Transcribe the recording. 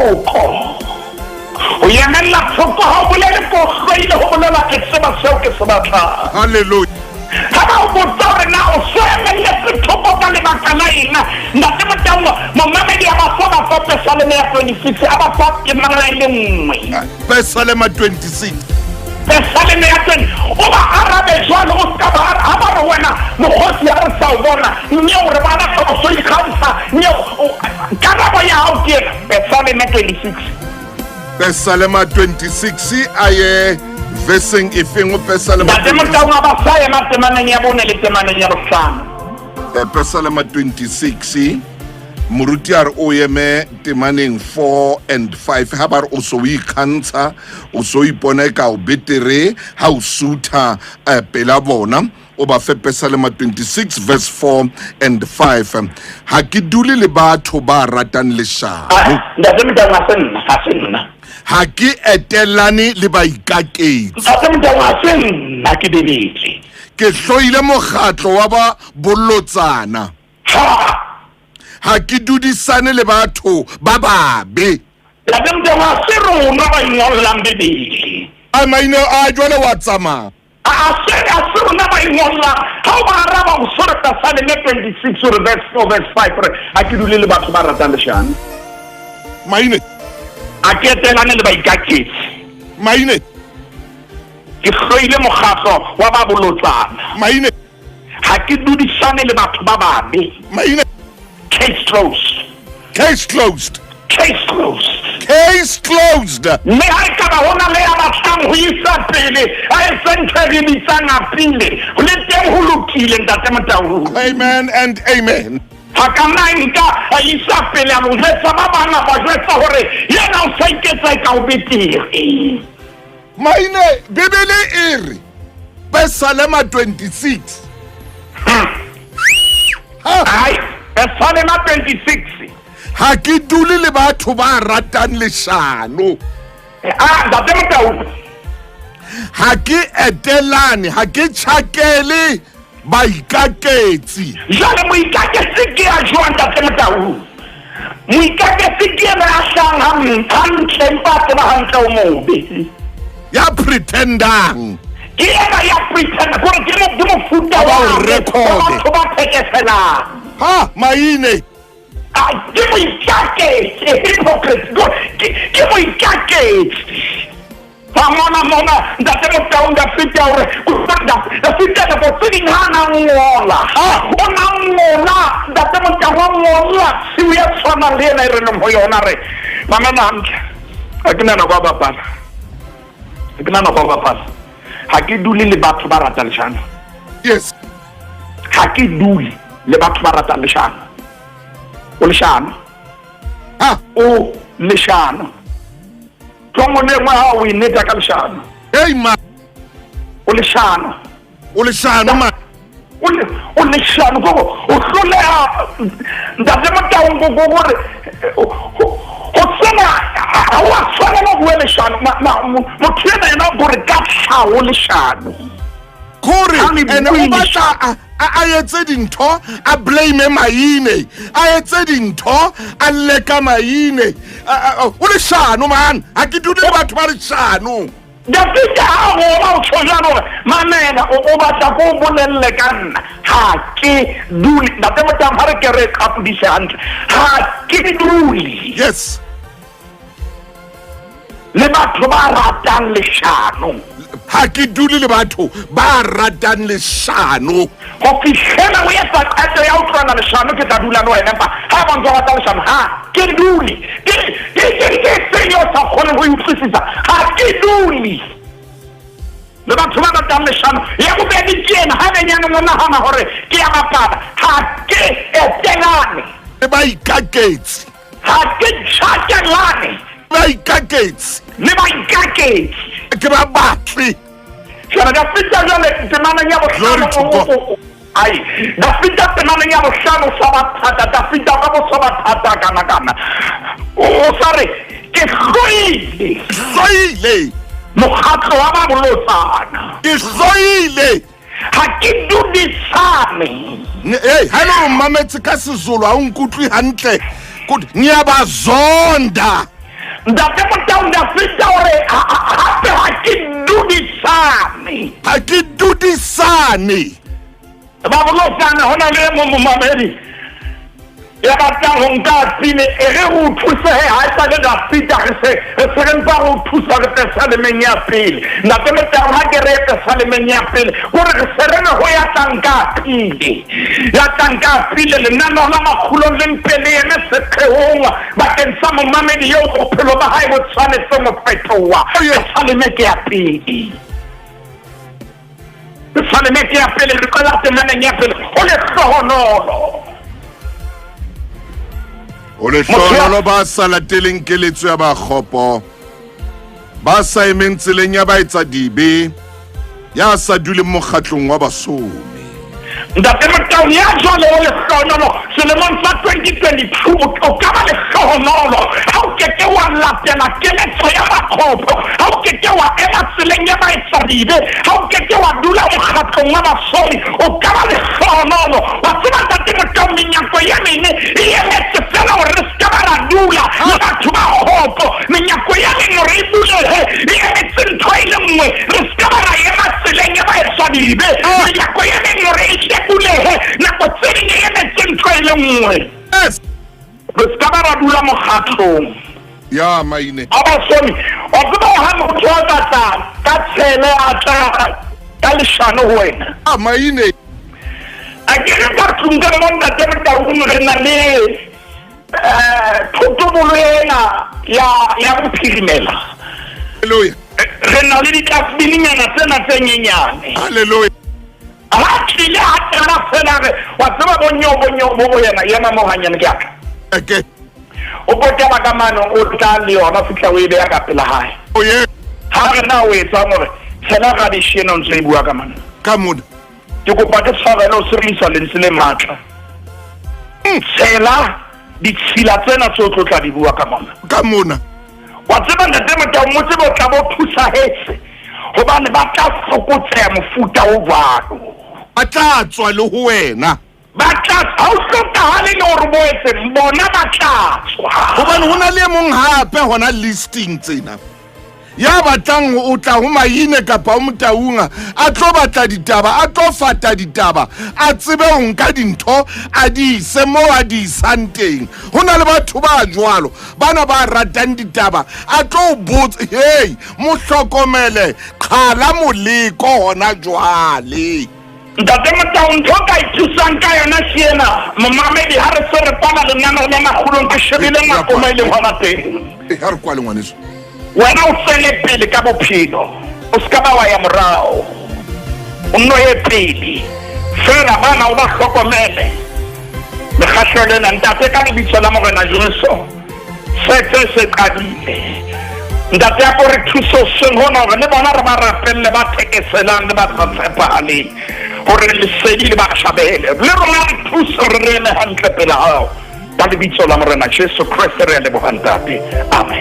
tlhoko o emella tlhoko ha o bolele ko hlwaile ho bolela ke tseba seo ke se batlang. Hallelujah. Ha ba o botsa hore na o so emelletse tlhoko ka lebaka la eng ntate Motaung momamedi a ba fa Psalm ya 26 a ba fa ke mangala ile nngwe Psalm 26 Psalm ya 20 o ba arabe jwalo o ska ba ha ba re wena mokgosi ya re sa o bona mme o re bana ka so ikhamsa mme karabo ya hao ke Psalm 26 Psalm 26 aye versing ifeng Psalm ntate Motaung a ba sa ema temaneng ya bone le temaneng ya bohlano Psalm 26 Muruti a re o eme temaneng 4 and 5 ha ba re o so o ikgantsha o so ipona ka o betere ha o sutha pela bona o ba fe Psalm 26 verse 4 and 5 ha ke dule le batho ba ratang leshano ntate Motaung a se nna ha ke etelane le baikaketsi ntate Motaung a se nna ke bebetse ke hloile mokgatlo wa ba bolotsana ha ke dudisane le batho ba babe ntate Motaung a se rona ba ingollang bebele a maina a jwale wa tsamaya a se rona ba ingollang ha o ba araba o sore Psalm 26 or verse 4 verse 5 ha ke dule le batho ba ratang leshano maine a ke etelane le baikaketsi maine ke hloile mokgatlo wa ba bolotsana maine ha ke dudisane le batho ba babe maine case closed case closed case closed case closed mme ha e ka ba hona le ya batlang ho isa pele a e sentse re bitsang a pele le teng ho lokile ntate Motaung amen and amen ha ka nna nka a isa pele a mo jwetsa ba bang ba jwetsa hore yena o sa iketsa ka o betere maine bibele e re Psalm 26 ai Psalm 26 ha ke dule le batho ba ratang leshano ntate Motaung ha ke etelane ha ke tjhakele baikaketsi jwale moikaketsi ke a jwang ntate Motaung moikaketsi ke ena a hlang hantle empa a tseba hantle o mobe ya pretendang ke ena ya pretend gore ke mofuta Ba o wa record. batho ba thekeselang ha maine ke moikaketsi hypocrite ke moikaketsi mona ntate Motaung da fita hore da fita da botsing hana ngola o na ngola ntate Motaung ngola si ya tswana le ena re no mo yona re mamena hantle ha ke nana kwa bapala ha ke dule le batho ba ratang leshano yes ha ke dule le batho ba ratang leshano o leshano o leshano tlongo le ngwa ha o ineta ka leshano hey ma o leshano ma o leshano go o hloleha ntate Motaung go gore o tsena a wa tswana mo bua leshano motho ena gore ka tlhaho leshano kore Hane ene o bue batla a etse dintho a blame maine a etse dintho a leka maine o leshano man ha ke dule le batho ba leshano da fita ha goba o tshojana gore mamela o batla ko o bolelele ka nna ha ke dule ntate Motaung ha re ke re kapodise hantle ha ke dule yes le batho ba ratang leshano ha ke dule le batho ba ratang leshano go fihlela o etsa qeto ya utlwana leshano ke tla dula le wena empa ha ba ntse rata leshano ha ke dule ke seng o sa kgone go utlwisisa ha ke dule le batho ba ratang leshano ya bobedi ke ena ha benyane mo nagana gore ke ya bapala ha ke etelane le baikaketsi ha ke tšhakelane baikaketsi le baikaketsi ke ba batli jana da fita jale temaneng ya Glory to God. bohlano ai da fita temaneng ya bohlano sa bathata da fita ka bo sa bathata kana o sare ke hloile mokgatlo wa ba bolotsana ke hloile ha ke dudisane hey hello mametse ka sizulu a nkutlwi hantle niyabazonda ntate Motau nda feta hore hape ha ke dudisane ha ke dudisane ba bolosana hona le momamedi ya batlang ho nka pine e re ho thusa he ha sa le da feta se re mpa ho thusa re Tesalemen ya pele ntate Motau ha ke re Tesalemen ya pele hore re serena ho ya tanka pile le nano la makgulong le mpele ene se kgeonga bakeng sa momamedi yo bophelo ba hae bo tshwanetse mo fetoha Tesalemen ya pele Tesalemen ya pele re qola temaneng ya pele o le hlohonolo o le hlohonolo ba sa lateleng keletso ya bakgopo ba sa emeng tseleng ya baetsa dibe ya sa dule mokgatlong wa basomi ntate Motau ya jwale o le hlohonolo selemong sa 2022 o ka ba le hlohonolo ha o keke wa latela keletso ya bakgopo ha o keke wa ema tseleng ya baetsa dibe ha o keke wa dula mokgatlong wa basomi o ka ba le hlohonolo wa tseba ntate Motau menyako ya mene e emetse fela hore re ska ba la dula le batho ba kgopo menyako ya mene hore e bulehe e emetse ntho e le nngwe re ska ba la ema tseleng ya baetsa dibe menyako ya mene hore e bulehe nako tse ding e emetse ntho e le nngwe re ska ba ra dula mokgatlong ya maine abasomi wa tseba ha motho a batla ka tshele a tla ka leshano ho wena maine a ke re ka tsunga mo ntate Motau re na le thutobolo ena ya bophirimela haleluya re na le ditlafininyana tsena tse nyenyane haleluya ha tlile ha tsena fela re wa tseba bonyo bo yena yena mo hanyane ke aka okay o potela ka mano o tla le yona fitla o ile ya ka pela hae o ye ha re na o etsa gore tsena ga di sheno ntse e bua ka mano ka mona ke kopa ke tshwarelo o serisa lentswe le matla tsela ditshila tsena tse o tla di bua ka mona wa tseba ntate Motau mo tsebe o tla bo thusa hetse hobane ba tla fokotseha mofuta o jwalo a tla tswa le ho wena ba tla ha o hlokahale le hore bo etse bona ba tla tswa hobane hona le mong hape hona listing tsena ya batlang o tla ho Maine kapa o Motaunga a tlo batla ditaba a tlo fata ditaba a tsebe ho nka dintho a di ise mo a di santeng hona le batho ba jwalo bana ba ratang ditaba a tlo botsa hey mo hlokomele qhala moleko hona jwale ntate Motau ntho ka ithusang ka yona siena momamedi ha re se re pala lenano la makgulong ke shebile makoma e leng hona teng ha re kwa le ngwaneso wena o tsele pele ka bophelo o ska ba wa ya morao o nno ye pele fela bana o ba hlokomele le kgahlelena ntate ka lebitso la Morena Jesu se qadile ntate ya gore thuso seng hona gore le bona re ba rapelle ba thekeselang le ba tshepahaleng gore lesedi le ba shabele le rona re thuso re rele hantle pele hao ka lebitso la Morena Jesu Kriste re a leboga ntate amen